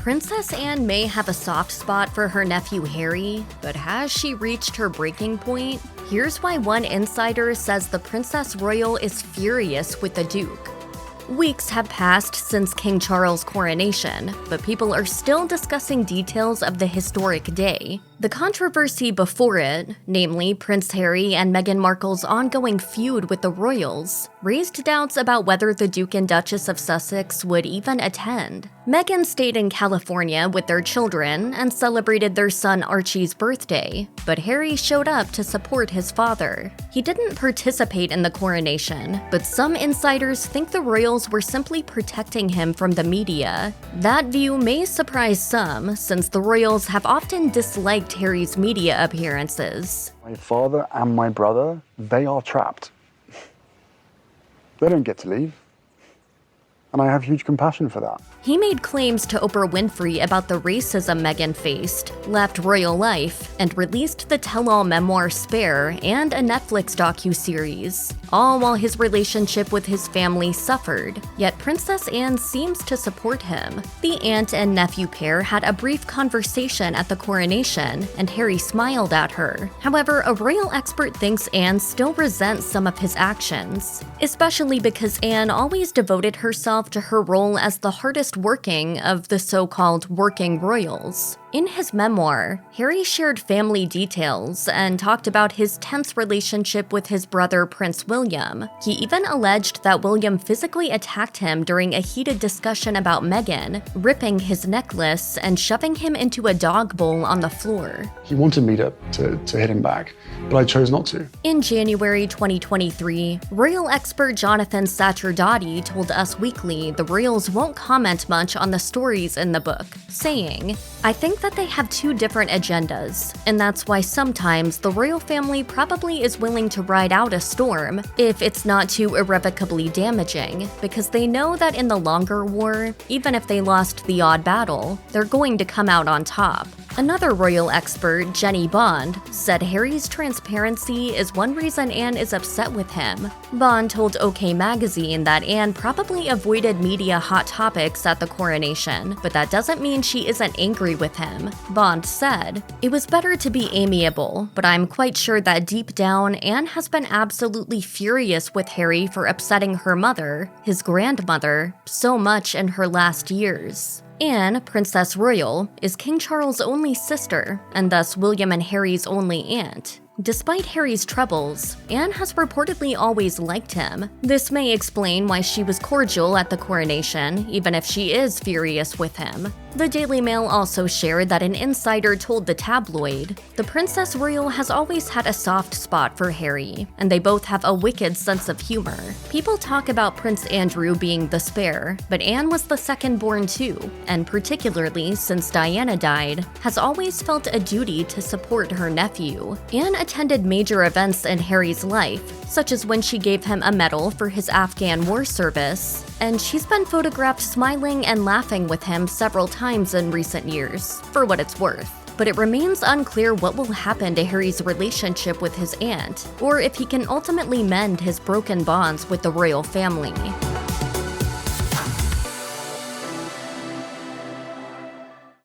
Princess Anne may have a soft spot for her nephew Harry, but has she reached her breaking point? Here's why one insider says the Princess Royal is furious with the Duke. Weeks have passed since King Charles' coronation, but people are still discussing details of the historic day. The controversy before it, namely Prince Harry and Meghan Markle's ongoing feud with the royals, raised doubts about whether the Duke and Duchess of Sussex would even attend. Meghan stayed in California with their children and celebrated their son Archie's birthday, but Harry showed up to support his father. He didn't participate in the coronation, but some insiders think the royals were simply protecting him from the media. That view may surprise some, since the royals have often disliked Harry's media appearances. My father and my brother, they are trapped. They don't get to leave. And I have huge compassion for that. He made claims to Oprah Winfrey about the racism Meghan faced, left royal life, and released the tell-all memoir Spare and a Netflix docuseries, all while his relationship with his family suffered. Yet Princess Anne seems to support him. The aunt and nephew pair had a brief conversation at the coronation, and Harry smiled at her. However, a royal expert thinks Anne still resents some of his actions, especially because Anne always devoted herself to her role as the hardest working of the so-called working royals. In his memoir, Harry shared family details and talked about his tense relationship with his brother Prince William. He even alleged that William physically attacked him during a heated discussion about Meghan, ripping his necklace and shoving him into a dog bowl on the floor. He wanted me to hit him back, but I chose not to. In January 2023, royal expert Jonathan Sacherdotty told Us Weekly the royals won't comment much on the stories in the book, saying, "I think that they have two different agendas, and that's why sometimes the royal family probably is willing to ride out a storm if it's not too irrevocably damaging, because they know that in the longer war, even if they lost the odd battle, they're going to come out on top." Another royal expert, Jenny Bond, said Harry's transparency is one reason Anne is upset with him. Bond told OK Magazine that Anne probably avoided media hot topics at the coronation, but that doesn't mean she isn't angry with him. Bond said, "It was better to be amiable, but I'm quite sure that deep down, Anne has been absolutely furious with Harry for upsetting her mother, his grandmother, so much in her last years." Anne, Princess Royal, is King Charles' only sister, and thus William and Harry's only aunt. Despite Harry's troubles, Anne has reportedly always liked him. This may explain why she was cordial at the coronation, even if she is furious with him. The Daily Mail also shared that an insider told the tabloid, "The Princess Royal has always had a soft spot for Harry, and they both have a wicked sense of humor. People talk about Prince Andrew being the spare, but Anne was the second-born too, and particularly since Diana died, has always felt a duty to support her nephew." Anne attended major events in Harry's life, such as when she gave him a medal for his Afghan war service, and she's been photographed smiling and laughing with him several times in recent years, for what it's worth. But it remains unclear what will happen to Harry's relationship with his aunt, or if he can ultimately mend his broken bonds with the royal family.